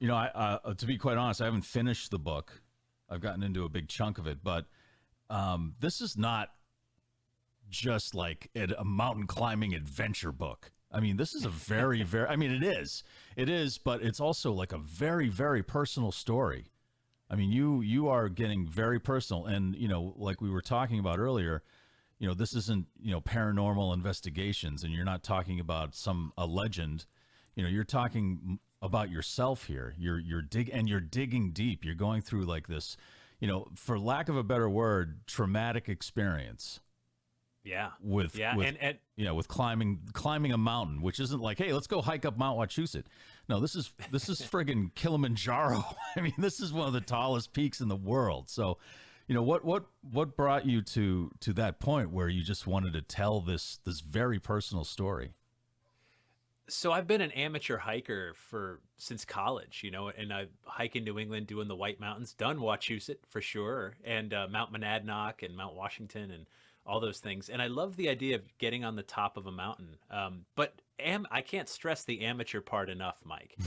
To be quite honest, I haven't finished the book. I've gotten into a big chunk of it, but this is not just like a mountain climbing adventure book. I mean, this is a very, very, I mean, it is, but it's also like a very, very personal story. I mean, you are getting very personal. And, like we were talking about earlier, this isn't, paranormal investigations, and you're not talking about a legend. You're talking about yourself here. You're digging deep. You're going through like this, for lack of a better word, traumatic experience. Yeah. With with climbing a mountain, which isn't like, hey, let's go hike up Mount Wachusett. No, this is friggin' Kilimanjaro. I mean, this is one of the tallest peaks in the world. So, what brought you to that point where you just wanted to tell this very personal story? So I've been an amateur hiker since college, and I hike in New England doing the White Mountains, done Wachusett for sure, and Mount Monadnock and Mount Washington and all those things. And I love the idea of getting on the top of a mountain. But I can't stress the amateur part enough, Mike.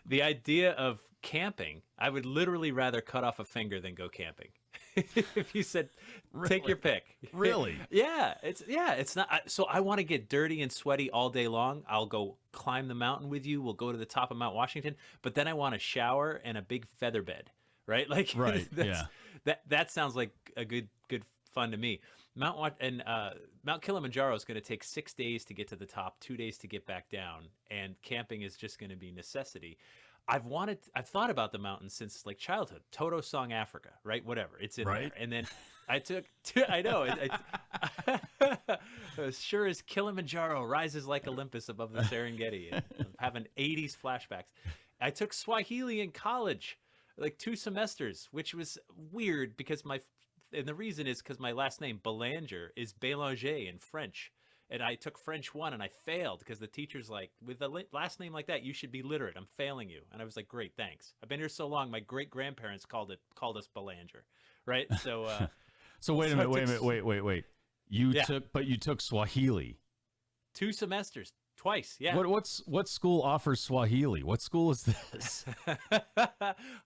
The idea of camping, I would literally rather cut off a finger than go camping. If you said, take your pick. Really? It's not. So I want to get dirty and sweaty all day long. I'll go climb the mountain with you. We'll go to the top of Mount Washington, but then I want a shower and a big feather bed, right? Like, right. Yeah. That sounds like a good fun to me. Mount Kilimanjaro is going to take 6 days to get to the top, 2 days to get back down, and camping is just going to be necessity. I've thought about the mountains since like childhood. Toto song Africa, right? Whatever, it's in there. And then I took, I know, as sure as Kilimanjaro rises like Olympus above the Serengeti, and I'm having 80s flashbacks. I took Swahili in college, like 2 semesters, which was weird because and the reason is because my last name, Belanger, is Belanger in French. And I took French 1 and I failed because the teacher's like, with a last name like that, you should be literate. I'm failing you. And I was like, great, thanks. I've been here so long, my great-grandparents called us Belanger, right? So so wait a minute, wait. You took Swahili. 2 semesters. Twice, yeah. What school offers Swahili? What school is this?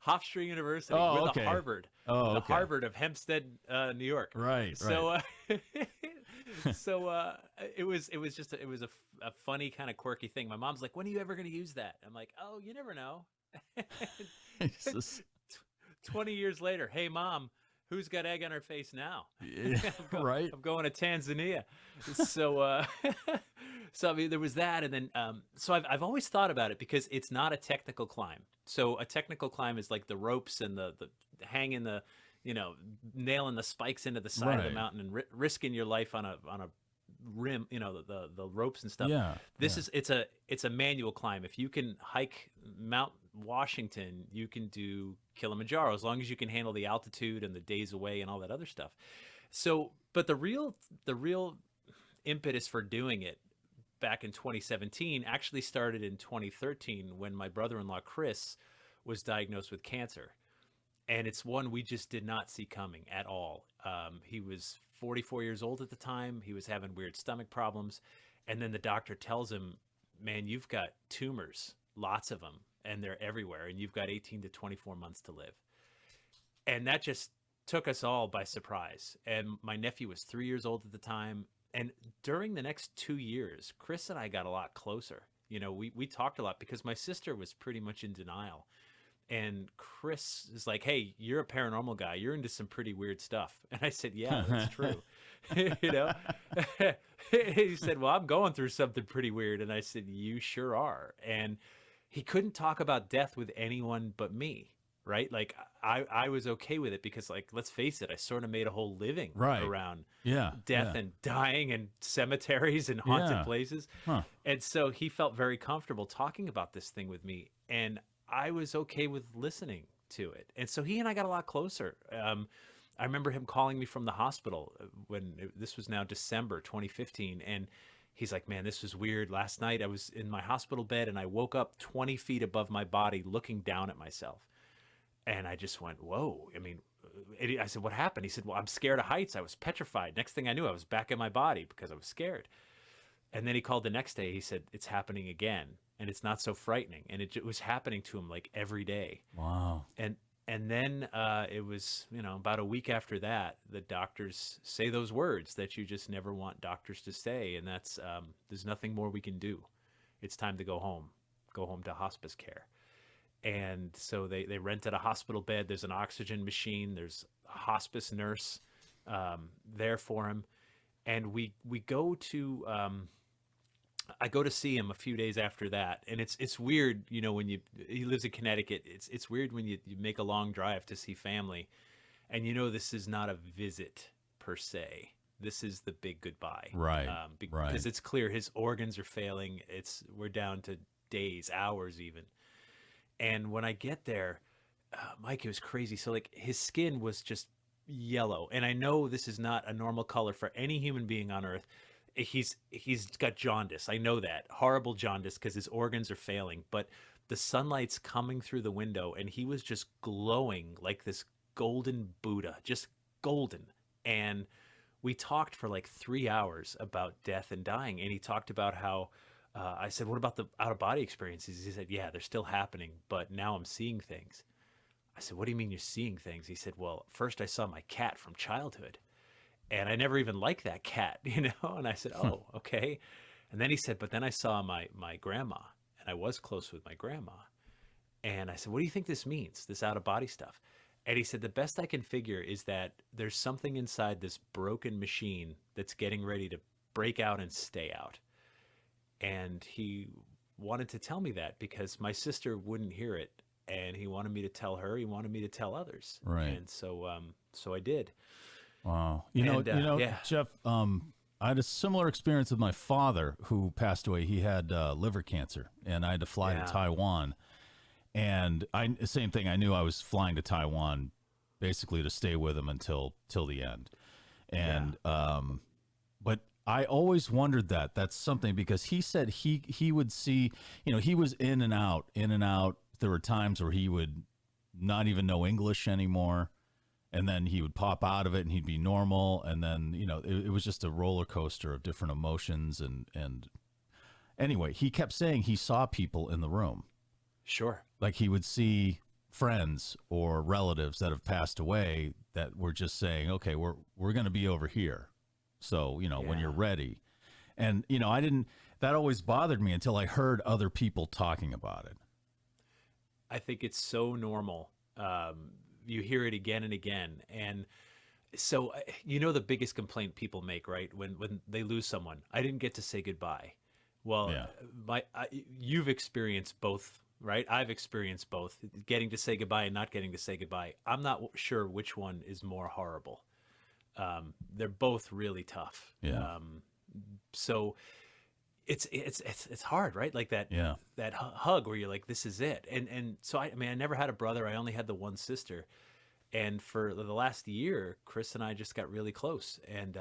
Hofstra University. Oh, We're okay. the Harvard. Oh, the okay. Harvard of Hempstead, New York. Right. So, it was a funny kind of quirky thing. My mom's like, "When are you ever going to use that?" I'm like, "Oh, you never know." 20 years later, hey mom, who's got egg on her face now? Yeah, right. I'm going to Tanzania. So, so I mean, there was that, and then so I've always thought about it because it's not a technical climb. So a technical climb is like the ropes and the hanging the, nailing the spikes into the side of the mountain and risking your life on a rim, the ropes and stuff. Yeah. It's a manual climb. If you can hike Mount Washington, you can do Kilimanjaro as long as you can handle the altitude and the days away and all that other stuff. So, but the real impetus for doing it back in 2017 actually started in 2013 when my brother-in-law Chris was diagnosed with cancer. And it's one we just did not see coming at all. He was 44 years old at the time. He was having weird stomach problems. And then the doctor tells him, man, you've got tumors, lots of them, and they're everywhere. And you've got 18 to 24 months to live. And that just took us all by surprise. And my nephew was 3 years old at the time. And during the next 2 years, Chris and I got a lot closer. We talked a lot because my sister was pretty much in denial. And Chris is like, hey, you're a paranormal guy. You're into some pretty weird stuff. And I said, yeah, that's true. He said, well, I'm going through something pretty weird. And I said, you sure are. And he couldn't talk about death with anyone but me. Right. Like I was okay with it because, like, let's face it, I sort of made a whole living around death and dying and cemeteries and haunted places. Huh. And so he felt very comfortable talking about this thing with me. And I was okay with listening to it. And so he and I got a lot closer. I remember him calling me from the hospital this was now December 2015. And he's like, man, this was weird. Last night I was in my hospital bed and I woke up 20 feet above my body looking down at myself. And I just went, whoa. I mean, I said, what happened? He said, well, I'm scared of heights. I was petrified. Next thing I knew, I was back in my body because I was scared. And then he called the next day. He said, it's happening again. and it's not so frightening. And it was happening to him like every day. Wow. And then it was, about a week after that, the doctors say those words that you just never want doctors to say, and that's there's nothing more we can do. It's time to go home to hospice care. And so they rented a hospital bed. There's an oxygen machine. There's a hospice nurse there for him, and we go to. I go to see him a few days after that, and it's weird, when he lives in Connecticut. It's weird when you make a long drive to see family, and this is not a visit per se. This is the big goodbye, Right. because Right. it's clear his organs are failing. We're down to days, hours even. And when I get there, Mike, it was crazy. So like his skin was just yellow, and I know this is not a normal color for any human being on Earth. He's got jaundice. I know that, horrible jaundice, because his organs are failing. But the sunlight's coming through the window, and he was just glowing like this golden Buddha, just golden. And we talked for like 3 hours about death and dying, and he talked about how. I said, "What about the out-of-body experiences?" He said, "Yeah, they're still happening, but now I'm seeing things." I said, "What do you mean you're seeing things?" He said, "Well, first I saw my cat from childhood, and I never even liked that cat, And I said, "Oh, okay." And then he said, "But then I saw my grandma, and I was close with my grandma." And I said, "What do you think this means, this out-of-body stuff?" And he said, "The best I can figure is that there's something inside this broken machine that's getting ready to break out and stay out." And he wanted to tell me that because my sister wouldn't hear it, and he wanted me to tell her. He wanted me to tell others, Right. and so I did. Wow. Yeah. Jeff, I had a similar experience with my father who passed away. He had liver cancer, and I had to fly Yeah. to Taiwan. And same thing. I knew I was flying to Taiwan basically to stay with him till the end. And but I always wondered that's something, because he said he would see, he was in and out, in and out. There were times where he would not even know English anymore, and then he would pop out of it and he'd be normal, and then it was just a roller coaster of different emotions. And anyway, he kept saying he saw people in the room. Sure. Like he would see friends or relatives that have passed away that were just saying, "Okay, we're going to be over here. So, when you're Yeah. ready." And, that always bothered me until I heard other people talking about it. I think it's so normal. You hear it again and again, and so the biggest complaint people make, right, when they lose someone, I didn't get to say goodbye. Well, Yeah. you've experienced both, right? I've experienced both, getting to say goodbye and not getting to say goodbye. I'm not sure which one is more horrible. They're both really tough. Yeah. So it's hard, right? Like that Yeah. hug where you're like, this is it. And so I mean, I never had a brother. I only had the one sister. And for the last year, Chris and I just got really close. And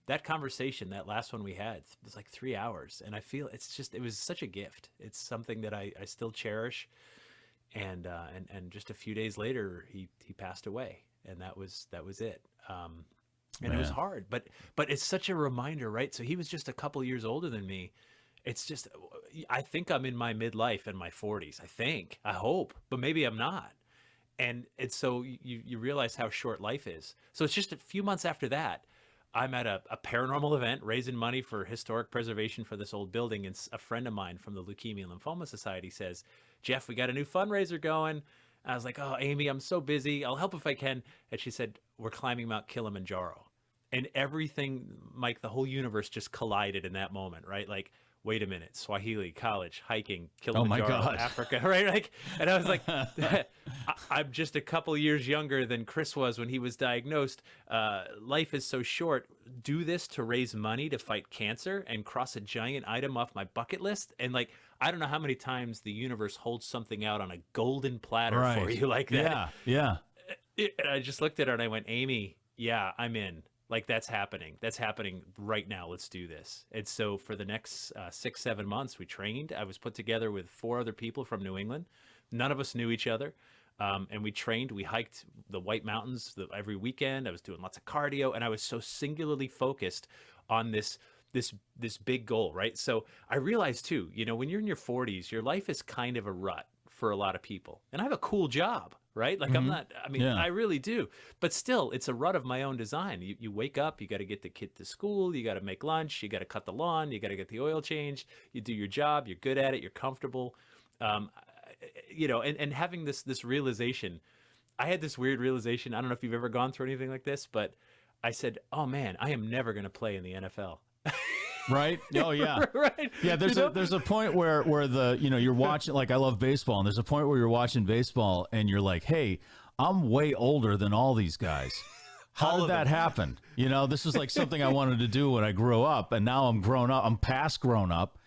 that conversation, that last one we had, was like 3 hours. And I feel it was such a gift. It's something that I still cherish. And just a few days later, he passed away, and that was it. And it was Man. hard, but it's such a reminder, right? So he was just a couple years older than me. It's just, I think I'm in my midlife in my 40s. I hope, but maybe I'm not. And it's so you realize how short life is. So it's just a few months after that, I'm at a paranormal event raising money for historic preservation for this old building. And a friend of mine from the Leukemia and Lymphoma Society says, "Jeff, we got a new fundraiser going." I was like, "Oh, Amy, I'm so busy. I'll help if I can." And she said, "We're climbing Mount Kilimanjaro." And everything, Mike, the whole universe just collided in that moment, right? Like, wait a minute, Swahili, college, hiking, Oh my Kilimanjaro, God. Africa, right? Like, and I was like, I'm just a couple years younger than Chris was when he was diagnosed. Life is so short. Do this to raise money to fight cancer and cross a giant item off my bucket list. And like, I don't know how many times the universe holds something out on a golden platter for you like that. Yeah. And I just looked at her and I went, "Amy, yeah, I'm in. Like, that's happening. That's happening right now. Let's do this." And so for the next 6-7 months, we trained. I was put together with 4 other people from New England. None of us knew each other. And we trained. We hiked the White Mountains every weekend. I was doing lots of cardio, and I was so singularly focused on this this big goal, right? So I realized too, when you're in your 40s, your life is kind of a rut for a lot of people. And I have a cool job, right? Like Yeah. I really do. But still, it's a rut of my own design. You wake up, you got to get the kid to school, you got to make lunch, you got to cut the lawn, you got to get the oil changed, you do your job, you're good at it, you're comfortable. And having this realization, I had this weird realization. I don't know if you've ever gone through anything like this, but I said, oh man, I am never going to play in the NFL. Right. Oh yeah. Right. Yeah. There's a point where you're watching, like I love baseball, and there's a point where you're watching baseball and you're like, hey, I'm way older than all these guys. How did that happen? This is like something I wanted to do when I grew up, and now I'm grown up. I'm past grown up.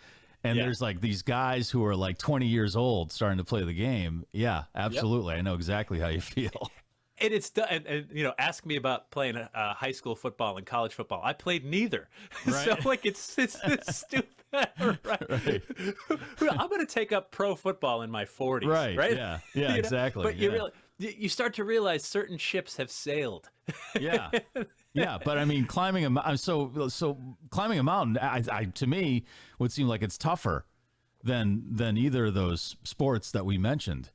And there's like these guys who are like 20 years old starting to play the game. Yeah, absolutely. Yep. I know exactly how you feel. And it's done. And ask me about playing high school football and college football. I played neither. Right. So like it's stupid. Right. I'm going to take up pro football in my 40s. Right. Yeah. Yeah. Exactly. But you start to realize certain ships have sailed. Yeah. Yeah, but I mean, climbing climbing a mountain, I to me would seem like it's tougher than either of those sports that we mentioned.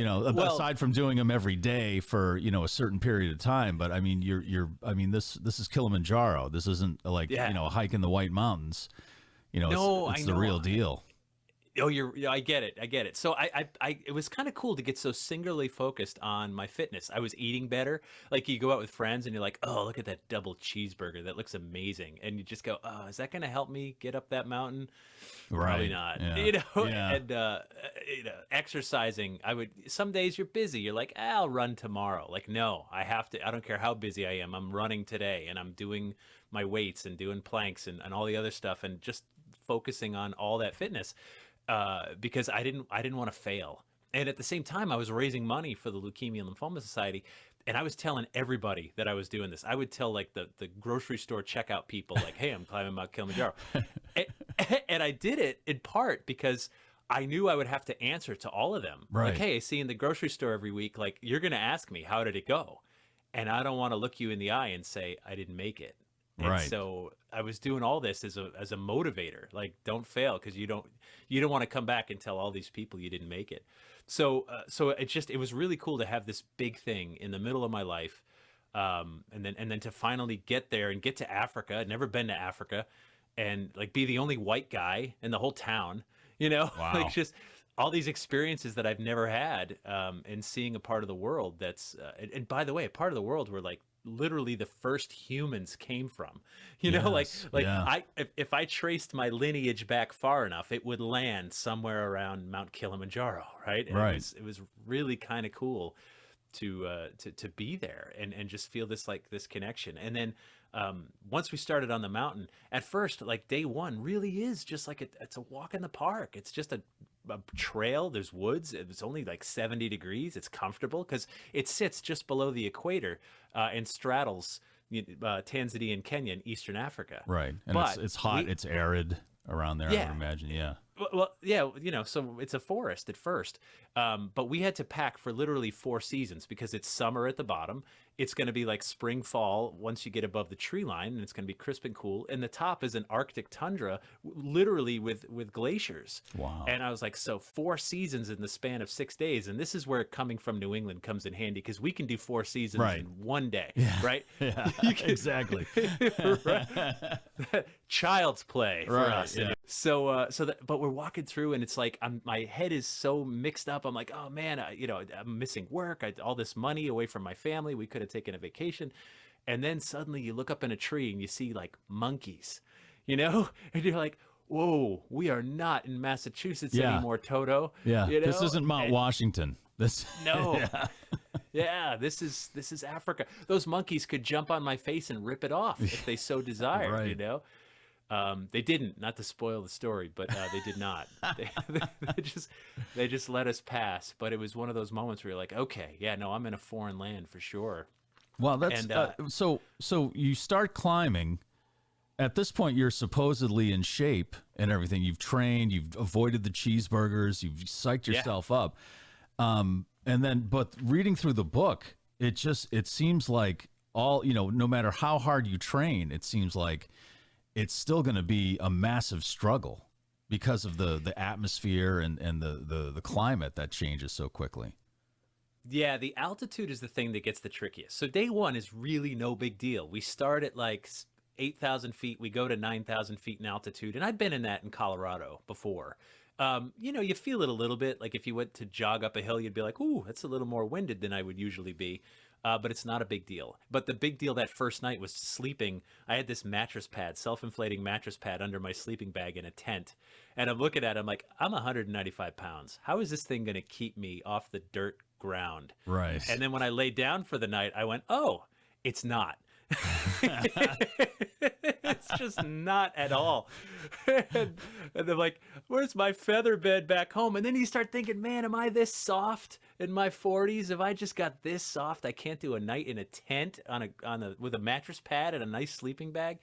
Aside from doing them every day for a certain period of time. But I mean, this is Kilimanjaro. This isn't like a hike in the White Mountains. It's the real deal. Oh, I get it. So it was kind of cool to get so singularly focused on my fitness. I was eating better. Like you go out with friends and you're like, oh, look at that double cheeseburger. That looks amazing. And you just go, oh, is that going to help me get up that mountain? Probably not. Yeah. And, exercising, some days you're busy. You're like, I'll run tomorrow. Like, no, I have to, I don't care how busy I am. I'm running today and I'm doing my weights and doing planks and all the other stuff and just focusing on all that fitness. Because I didn't want to fail. And at the same time, I was raising money for the Leukemia and Lymphoma Society. And I was telling everybody that I was doing this. I would tell like the grocery store checkout people like, hey, I'm climbing Mount Kilimanjaro. And I did it in part because I knew I would have to answer to all of them. Right. Like, hey, I see you in the grocery store every week. Like, you're going to ask me, how did it go? And I don't want to look you in the eye and say, I didn't make it. And right. So I was doing all this as a motivator, like don't fail because you don't want to come back and tell all these people you didn't make it. So it was really cool to have this big thing in the middle of my life, and then to finally get there and get to Africa. I'd never been to Africa, and like be the only white guy in the whole town. Wow. Like just all these experiences that I've never had, and seeing a part of the world that's and by the way, a part of the world where like literally the first humans came from, if I traced my lineage back far enough, it would land somewhere around Mount Kilimanjaro. Right. And right. It was really kind of cool to be there and just feel this connection. And then, once we started on the mountain, at first, like day one really is just like it's a walk in the park. It's just a trail. There's woods. It's only like 70 degrees. It's comfortable because it sits just below the equator and straddles Tanzania and Kenya in Eastern Africa. Right. And it's hot. It's arid around there, I would imagine. Yeah. Well, yeah, so it's a forest at first. But we had to pack for literally 4 seasons because it's summer at the bottom. It's going to be like spring, fall once you get above the tree line, and it's going to be crisp and cool. And the top is an Arctic tundra, literally with glaciers. Wow. And I was like, so 4 seasons in the span of 6 days. And this is where coming from New England comes in handy because we can do 4 seasons in one day, right? Yeah, exactly. Child's play for us. Yeah. But we're walking through and it's like, my head is so mixed up. I'm like, oh man, I'm missing work. All this money away from my family. We could have taken a vacation. And then suddenly you look up in a tree and you see like monkeys, and you're like, whoa, we are not in Massachusetts anymore, Toto. Yeah. This isn't Mount Washington. No. Yeah, this is Africa. Those monkeys could jump on my face and rip it off if they so desired, right. They didn't, not to spoil the story, but they did not. They just let us pass. But it was one of those moments where you're like, okay, yeah, no, I'm in a foreign land for sure. Well, that's so you start climbing. At this point, you're supposedly in shape and everything. You've trained, you've avoided the cheeseburgers, you've psyched yourself up. But reading through the book, it seems like no matter how hard you train, it seems like it's still going to be a massive struggle because of the atmosphere and the climate that changes so quickly. Yeah, the altitude is the thing that gets the trickiest. So day one is really no big deal. We start at like 8,000 feet, we go to 9,000 feet in altitude, and I've been in that in Colorado before. You feel it a little bit. Like if you went to jog up a hill, you'd be like, "Ooh, that's a little more winded than I would usually be." But it's not a big deal. But the big deal that first night was sleeping. I had this mattress pad, self-inflating mattress pad under my sleeping bag in a tent. And I'm looking at it, I'm like, I'm 195 pounds. How is this thing going to keep me off the dirt ground? Right. And then when I laid down for the night, I went, oh, it's not. It's just not at all. And they're like, where's my feather bed back home? And then you start thinking, man, am I this soft in my 40s? If I just got this soft, I can't do a night in a tent with a mattress pad and a nice sleeping bag.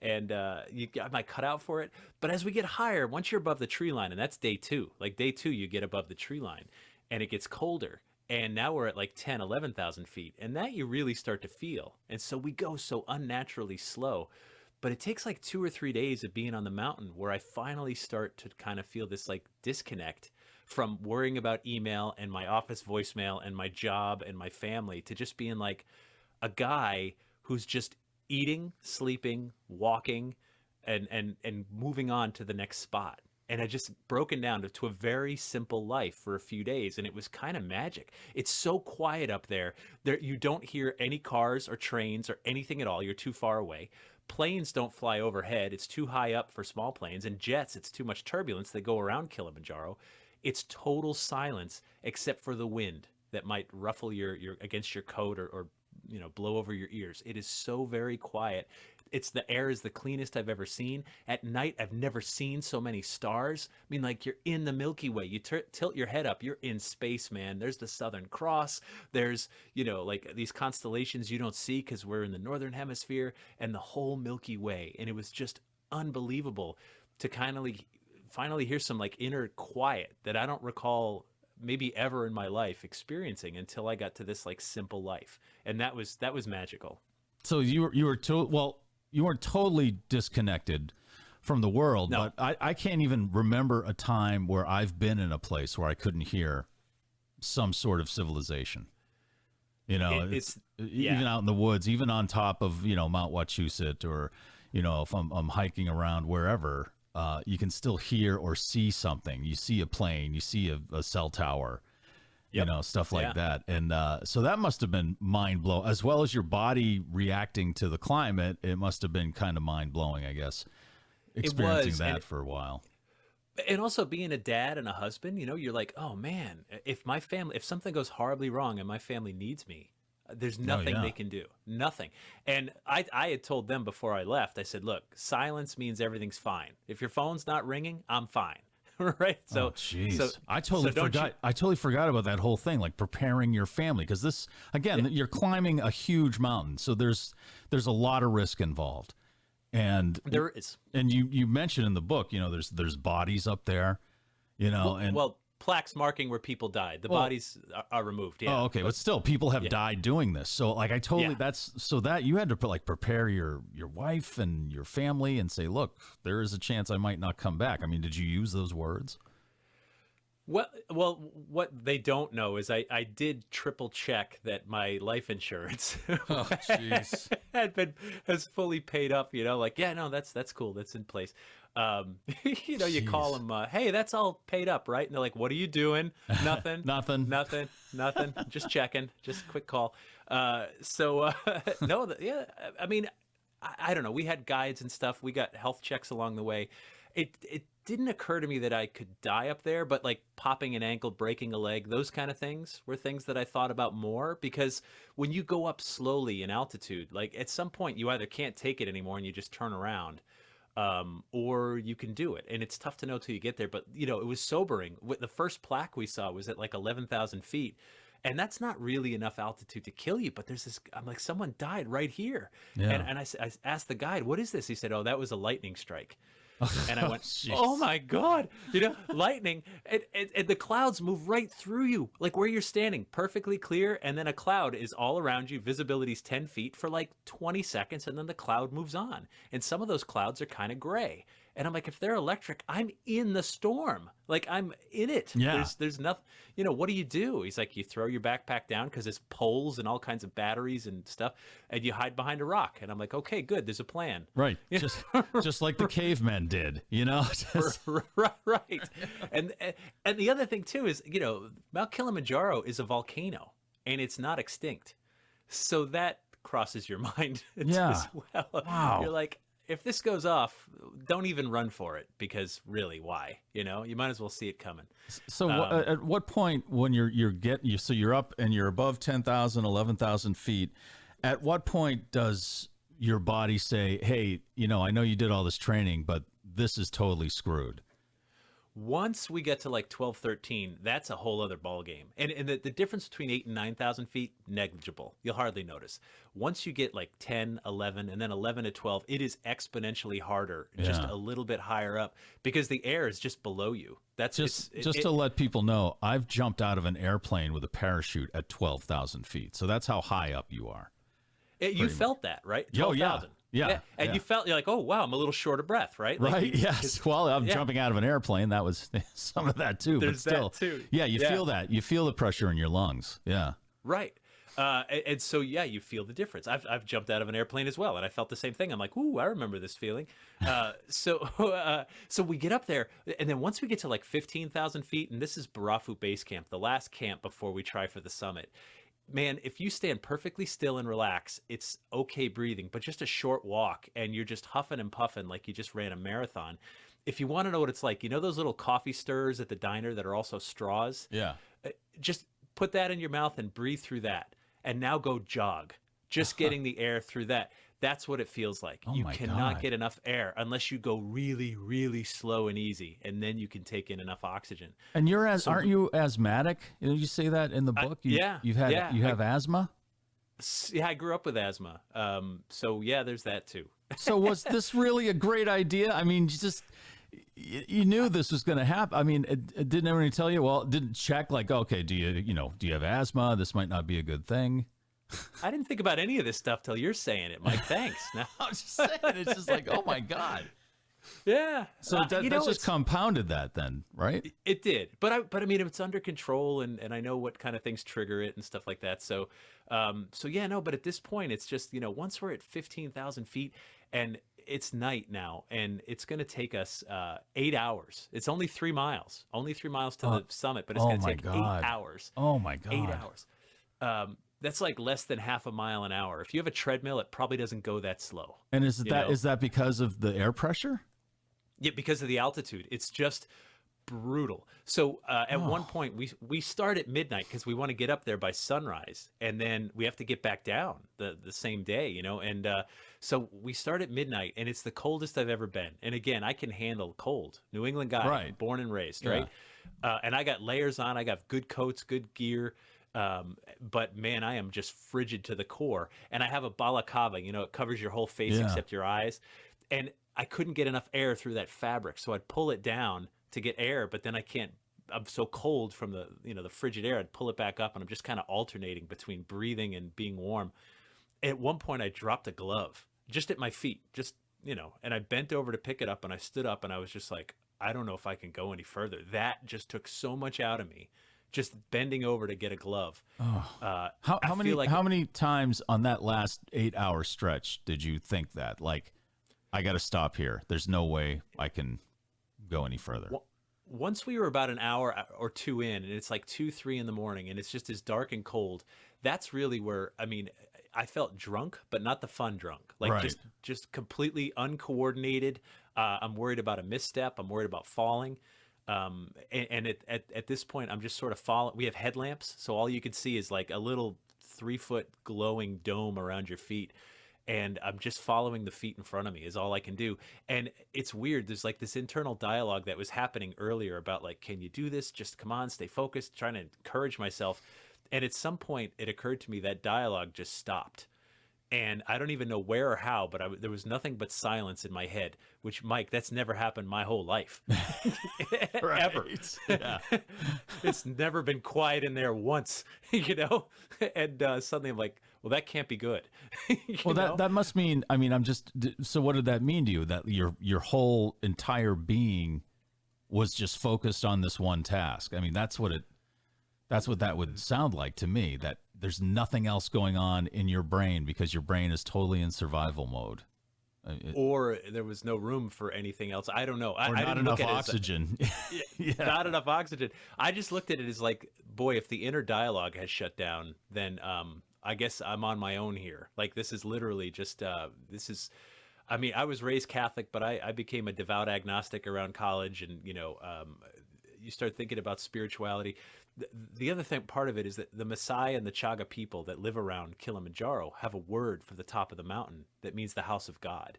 And you got my cut out for it. But as we get higher, once you're above the tree line, and that's day two, like day two, you get above the tree line and it gets colder. And now we're at like 10, 11,000 feet. And that you really start to feel. And so we go so unnaturally slow. But it takes like 2 or 3 days of being on the mountain where I finally start to kind of feel this like disconnect from worrying about email and my office voicemail and my job and my family to just being like a guy who's just eating, sleeping, walking, and moving on to the next spot. And I just broken down to a very simple life for a few days, and it was kind of magic. It's so quiet up there. You don't hear any cars or trains or anything at all. You're too far away. Planes don't fly overhead. It's too high up for small planes. And jets, it's too much turbulence. They go around Kilimanjaro. It's total silence except for the wind that might ruffle your against your coat or blow over your ears. It is so very quiet. The air is the cleanest I've ever seen. At night, I've never seen so many stars. I mean, like you're in the Milky Way. You tilt your head up, you're in space, man. There's the Southern Cross. There's, like these constellations you don't see because we're in the Northern Hemisphere, and the whole Milky Way. And it was just unbelievable to finally hear some like inner quiet that I don't recall maybe ever in my life experiencing until I got to this like simple life. And that was magical. So you weren't totally disconnected from the world, No. but I can't even remember a time where I've been in a place where I couldn't hear some sort of civilization. It's even out in the woods, even on top of, Mount Wachusett, or, if I'm hiking around wherever, you can still hear or see something. You see a plane, you see a cell tower. Yep. Stuff like that. And so that must have been mind blowing, as well as your body reacting to the climate. It must have been kind of mind blowing, I guess, experiencing that for a while. And also being a dad and a husband, you're like, oh man, if something goes horribly wrong and my family needs me, there's nothing they can do. Nothing. And I had told them before I left, I said, look, silence means everything's fine. If your phone's not ringing, I'm fine. Right. So, I totally forgot about that whole thing, like preparing your family. Because this, again, you're climbing a huge mountain. So there's a lot of risk involved. And there is. And you mentioned in the book, there's bodies up there, Well, plaques marking where people died. The bodies are removed. Yeah. Oh, okay. But still, people have died doing this. So like that you had to prepare your wife and your family and say, look, there is a chance I might not come back. I mean, did you use those words? Well, what they don't know is I did triple check that my life insurance has fully paid up. That's cool. That's in place. You call them, hey, that's all paid up, right? And they're like, what are you doing? Nothing. Nothing. Just checking. Just a quick call. I mean, I don't know. We had guides and stuff. We got health checks along the way. It didn't occur to me that I could die up there, but like popping an ankle, breaking a leg, those kind of things were things that I thought about more, because when you go up slowly in altitude, like at some point you either can't take it anymore and you just turn around, or you can do it. And it's tough to know till you get there. But, it was sobering. The first plaque we saw was at like 11,000 feet. And that's not really enough altitude to kill you. But I'm like, someone died right here. Yeah. And I asked the guide, what is this? He said, oh, that was a lightning strike. And I went, Jeez. oh my God, lightning. And the clouds move right through you, like where you're standing, perfectly clear. And then a cloud is all around you. Visibility's 10 feet for like 20 seconds. And then the cloud moves on. And some of those clouds are kind of gray. And I'm like, if they're electric, I'm in the storm. Like I'm in it. Yeah. There's nothing, what do? He's like, you throw your backpack down because it's poles and all kinds of batteries and stuff. And you hide behind a rock. And I'm like, okay, good. There's a plan. Right. Just like the cavemen did, Just- Right. And the other thing too is, Mount Kilimanjaro is a volcano and it's not extinct. So that crosses your mind Yeah. as well. Wow. You're like, if this goes off, don't even run for it because really, why? You might as well see it coming. So at what point when so you're up and you're above 10,000, 11,000 feet, at what point does your body say, hey, I know you did all this training, but this is totally screwed? Once we get to like 12, 13, that's a whole other ball game. And the difference between 8 and 9,000 feet, negligible. You'll hardly notice. Once you get like 10, 11, and then 11 to 12, it is exponentially harder, just a little bit higher up because the air is just below you. That's just to let people know, I've jumped out of an airplane with a parachute at 12,000 feet. So that's how high up you are. You felt that, right? Oh, 12,000. Yeah. And you're like, oh, wow, I'm a little short of breath, right? Like right. Yes. Well, I'm jumping out of an airplane. That was some of that too. There's but still, that too. Yeah, you feel that. You feel the pressure in your lungs. Yeah. Right. And so, you feel the difference. I've jumped out of an airplane as well, and I felt the same thing. I'm like, ooh, I remember this feeling. So we get up there, and then once we get to like 15,000 feet, and this is Barafu Base Camp, the last camp before we try for the summit. Man, if you stand perfectly still and relax, it's okay breathing, but just a short walk and you're just huffing and puffing like you just ran a marathon. If you want to know what it's like, those little coffee stirrers at the diner that are also straws? Yeah. Just put that in your mouth and breathe through that. And now go jog. Just getting the air through that. That's what it feels like. Oh you my cannot God. get enough air unless you go really, really slow and easy, and then you can take in enough oxygen. And aren't you asthmatic? You say that in the book. You have asthma. Yeah, I grew up with asthma. So yeah, there's that too. So was this really a great idea? I mean, you knew this was going to happen. I mean, it didn't everybody tell you? Well, it didn't check like, okay, do you have asthma? This might not be a good thing. I didn't think about any of this stuff till you're saying it, Mike. Thanks. No. I'm just saying, it's just like, oh my God. Yeah. So that just compounded that then, right? It did. But I mean, it's under control and I know what kind of things trigger it and stuff like that. So, but at this point, it's just, once we're at 15,000 feet and it's night now and it's going to take us 8 hours. It's only 3 miles, to the summit, but it's going to take 8 hours. Oh my God. 8 hours. That's like less than half a mile an hour. If you have a treadmill, it probably doesn't go that slow. And is that because of the air pressure? Yeah, because of the altitude. It's just brutal. So at one point, we start at midnight because we want to get up there by sunrise, and then we have to get back down the same day, And so we start at midnight, and it's the coldest I've ever been. And again, I can handle cold. New England guy, right. Born and raised, yeah. right? And I got layers on. I got good coats, good gear. But man, I am just frigid to the core. And I have a balaclava, it covers your whole face except your eyes. And I couldn't get enough air through that fabric. So I'd pull it down to get air, but then I'm so cold from the frigid air. I'd pull it back up and I'm just kind of alternating between breathing and being warm. At one point I dropped a glove just at my feet, and I bent over to pick it up and I stood up and I was just like, I don't know if I can go any further. That just took so much out of me. Just bending over to get a glove. How many times on that last 8 hour stretch did you think that, like, I got to stop here? There's no way I can go any further. Once we were about an hour or two in, and it's like 2, 3 in the morning, and it's just as dark and cold. That's really where, I felt drunk, but not the fun drunk. Like right. just completely uncoordinated. I'm worried about a misstep. I'm worried about falling. And at this point, I'm just sort of following. We have headlamps, so all you can see is like a little 3-foot glowing dome around your feet. And I'm just following the feet in front of me is all I can do. And it's weird. There's like this internal dialogue that was happening earlier about like, can you do this? Just come on, stay focused, trying to encourage myself. And at some point it occurred to me that dialogue just stopped. And I don't even know where or how, but there was nothing but silence in my head, which, Mike, that's never happened my whole life. Ever. Yeah. It's never been quiet in there once, you know? And suddenly I'm like, well, that can't be good. Well, that must mean, I mean, so what did that mean to you? That your whole entire being was just focused on this one task? I mean, that's what that would sound like to me, that there's nothing else going on in your brain because your brain is totally in survival mode. Or there was no room for anything else. I don't know. Or I not didn't look enough at it oxygen. Yeah. Not enough oxygen. I just looked at it as like, boy, if the inner dialogue has shut down, then I guess I'm on my own here. Like, this is literally just, I mean, I was raised Catholic, but I became a devout agnostic around college. And, you know, you start thinking about spirituality. The other part of it is that the Maasai and the Chaga people that live around Kilimanjaro have a word for the top of the mountain that means the house of God.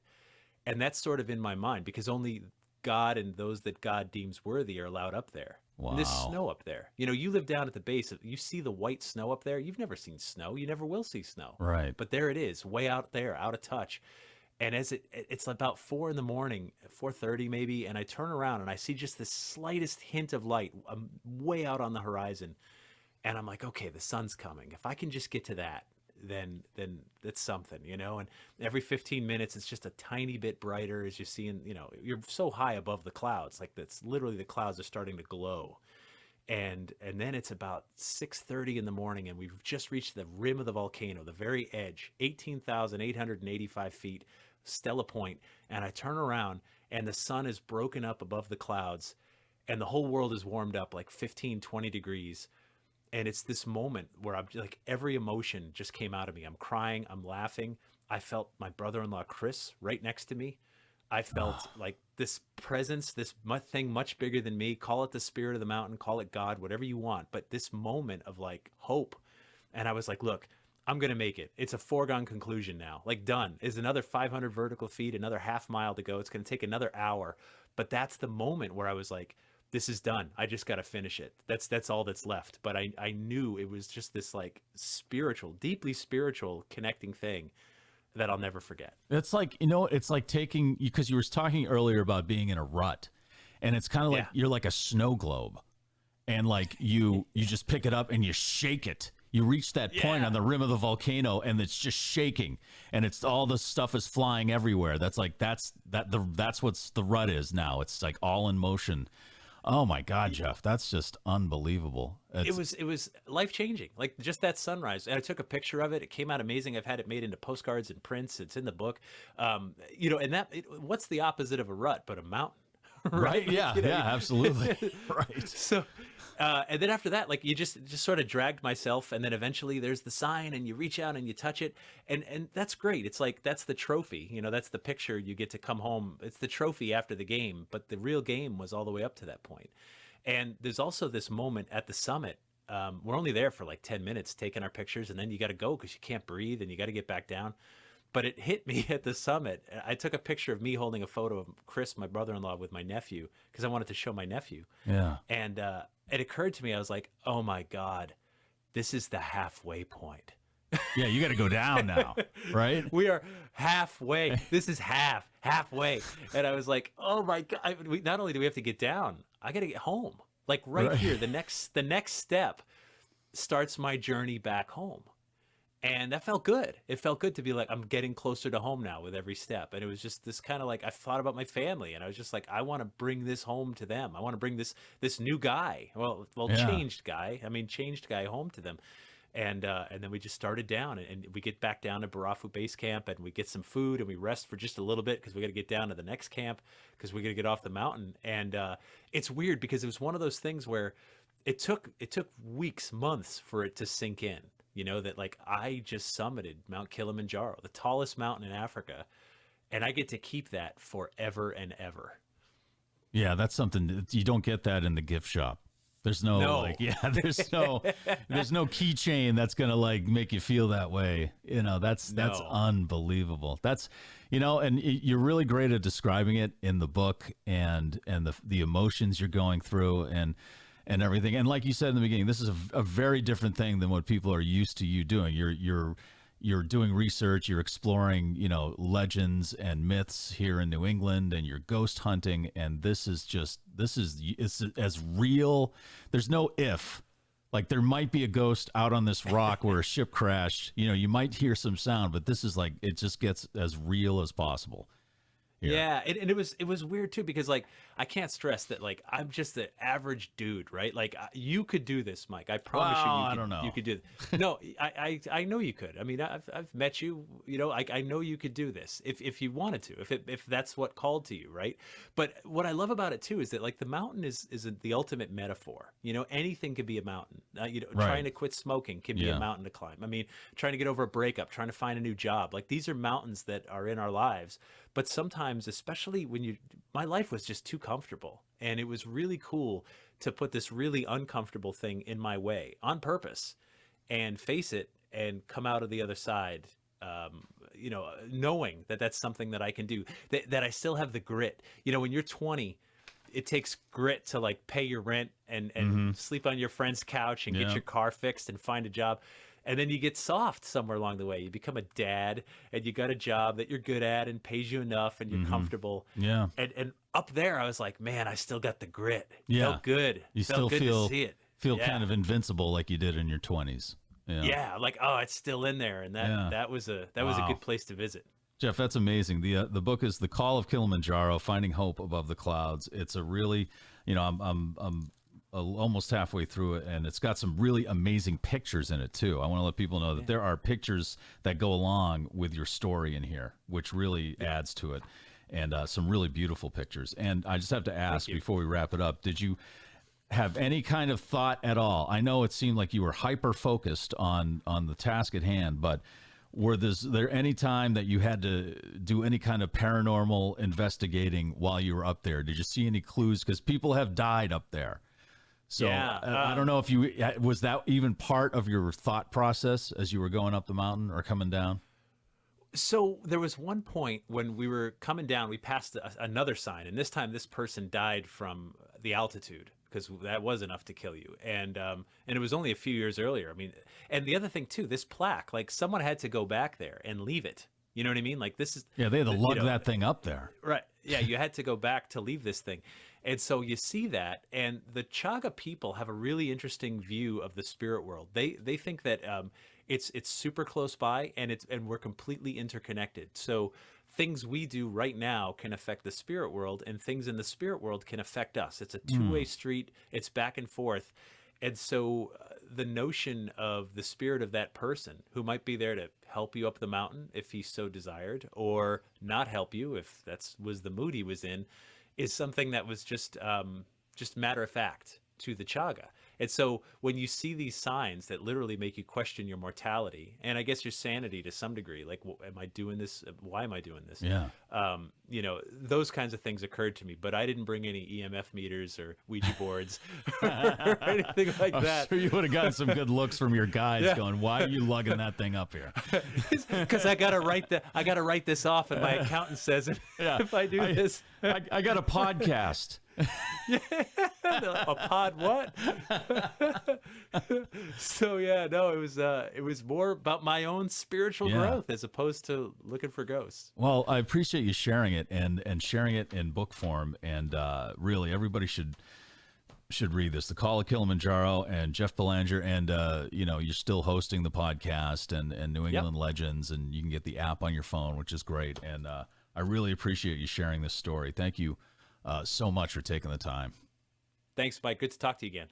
And that's sort of in my mind, because only God and those that God deems worthy are allowed up there. Wow. And there's snow up there. You know, you live down at the base. You see the white snow up there. You've never seen snow. You never will see snow. Right. But there it is, way out there, out of touch. And as it's about 4 a.m, 4:30 maybe, and I turn around and I see just the slightest hint of light way out on the horizon, and I'm like, okay, the sun's coming. If I can just get to that, then that's something, you know. And every 15 minutes, it's just a tiny bit brighter as you're seeing. You know, you're so high above the clouds, like that's literally the clouds are starting to glow. And then it's about 6:30 in the morning, and we've just reached the rim of the volcano, the very edge, 18,885 feet. Stella Point, and I turn around and the sun is broken up above the clouds and the whole world is warmed up like 15-20 degrees, and it's this moment where I'm like, every emotion just came out of me. I'm crying, I'm laughing. I felt my brother-in-law Chris right next to me. I felt like this presence, this thing much bigger than me. Call it the spirit of the mountain, call it God, whatever you want, but this moment of like hope. And I was like, look, I'm going to make it. It's a foregone conclusion now. Like, done. Is another 500 vertical feet, another half mile to go. It's going to take another hour. But that's the moment where I was like, this is done. I just got to finish it. That's all that's left. But I knew it was just this like spiritual, deeply spiritual connecting thing that I'll never forget. It's like, you know, it's like taking, because you were talking earlier about being in a rut, and it's kind of like you're like a snow globe, and like you just pick it up and you shake it. You reach that point on the rim of the volcano, and it's just shaking, and it's all the stuff is flying everywhere. That's what's the rut is now. It's like all in motion. Oh my God, Jeff, that's just unbelievable. It was life changing. Like, just that sunrise, and I took a picture of it. It came out amazing. I've had it made into postcards and prints. It's in the book. You know, and what's the opposite of a rut but a mountain? Right? Yeah, you know, absolutely. Right. So, and then after that, like, you just sort of dragged myself, and then eventually there's the sign, and you reach out and you touch it, and that's great. It's like, that's the trophy, you know, that's the picture you get to come home. It's the trophy after the game, but the real game was all the way up to that point. And there's also this moment at the summit. We're only there for like 10 minutes taking our pictures, and then you got to go because you can't breathe and you got to get back down. But it hit me at the summit. I took a picture of me holding a photo of Chris, my brother-in-law, with my nephew, because I wanted to show my nephew. Yeah. And it occurred to me, I was like, oh my God, this is the halfway point. Yeah, you got to go down now, right? We are halfway. This is halfway. And I was like, oh my God, not only do we have to get down, I got to get home. Like right here, the next step starts my journey back home. And that felt good. It felt good to be like, I'm getting closer to home now with every step. And it was just this kind of like, I thought about my family, and I was just like, I want to bring this home to them. I want to bring this new guy, changed guy home to them. And then we just started down, and we get back down to Barafu Base Camp, and we get some food, and we rest for just a little bit because we got to get down to the next camp because we got to get off the mountain. And it's weird because it was one of those things where it took weeks, months for it to sink in. You know, that like, I just summited Mount Kilimanjaro, the tallest mountain in Africa, and I get to keep that forever and ever. Yeah, that's something you don't get that in the gift shop. There's no. There's no keychain that's gonna like make you feel that way. You know, that's unbelievable. That's, you know, and you're really great at describing it in the book, and the emotions you're going through, and everything. And like you said in the beginning, this is a very different thing than what people are used to you doing. You're you're doing research, you're exploring, legends and myths here in New England, and you're ghost hunting. And this is it's as real. There's no if. Like, there might be a ghost out on this rock where a ship crashed. You might hear some sound, but this is like, it just gets as real as possible. Yeah, and it was weird too, because like I can't stress that, like, I'm just the average dude, right? Like, you could do this, Mike. I promise you. I don't know. You could do this. No, I know you could. I mean, I've met you. I know you could do this if you wanted to, if that's what called to you, right? But what I love about it too is that, like, the mountain is the ultimate metaphor. Anything could be a mountain. Right. Trying to quit smoking can be a mountain to climb. I mean, trying to get over a breakup, trying to find a new job, like, these are mountains that are in our lives. But sometimes, especially when my life was just too comfortable, and it was really cool to put this really uncomfortable thing in my way on purpose and face it and come out of the other side, knowing that that's something that I can do, that I still have the grit. When you're 20, it takes grit to, like, pay your rent and sleep on your friend's couch and get your car fixed and find a job. And then you get soft somewhere along the way. You become a dad, and you got a job that you're good at and pays you enough, and you're comfortable. Yeah. And up there, I was like, man, I still got the grit. Yeah. Felt good. You Felt still good to see it. feel kind of invincible, like you did in your 20s. Yeah. Like, oh, it's still in there, and that was a good place to visit. Jeff, that's amazing. The book is The Call of Kilimanjaro: Finding Hope Above the Clouds. It's a really, I'm almost halfway through it, and it's got some really amazing pictures in it too. I want to let people know that there are pictures that go along with your story in here, which really adds to it, and some really beautiful pictures. And I just have to ask before we wrap it up, did you have any kind of thought at all? I know it seemed like you were hyper focused on the task at hand, but there any time that you had to do any kind of paranormal investigating while you were up there? Did you see any clues? Because people have died up there. So I don't know if was that even part of your thought process as you were going up the mountain or coming down? So there was one point when we were coming down, we passed another sign, and this time this person died from the altitude, because that was enough to kill you. And it was only a few years earlier. I mean, and the other thing too, this plaque, like, someone had to go back there and leave it. You know what I mean? Like, this is... Yeah, they had to lug that thing up there. Right. Yeah, you had to go back to leave this thing. And so you see that, and the Chaga people have a really interesting view of the spirit world. They think that it's super close by, and we're completely interconnected. So things we do right now can affect the spirit world, and things in the spirit world can affect us. It's a two-way street. It's back and forth. And so the notion of the spirit of that person who might be there to help you up the mountain if he so desired, or not help you if was the mood he was in, is something that was just matter of fact to the Chaga. And so when you see these signs that literally make you question your mortality, and I guess your sanity to some degree, like, am I doing this? Why am I doing this? Yeah. Those kinds of things occurred to me, but I didn't bring any EMF meters or Ouija boards or anything like that. I'm sure you would have gotten some good looks from your guys going, why are you lugging that thing up here? Because I got to write this off, and my accountant says if I do this. I got a podcast. A pod what? So it was more about my own spiritual growth as opposed to looking for ghosts. Well, I appreciate you sharing it and sharing it in book form, and really everybody should read this. The Call of Kilimanjaro, and Jeff Belanger, and you're still hosting the podcast and New England Legends, and you can get the app on your phone, which is great. And I really appreciate you sharing this story. Thank you so much for taking the time. Thanks, Mike. Good to talk to you again.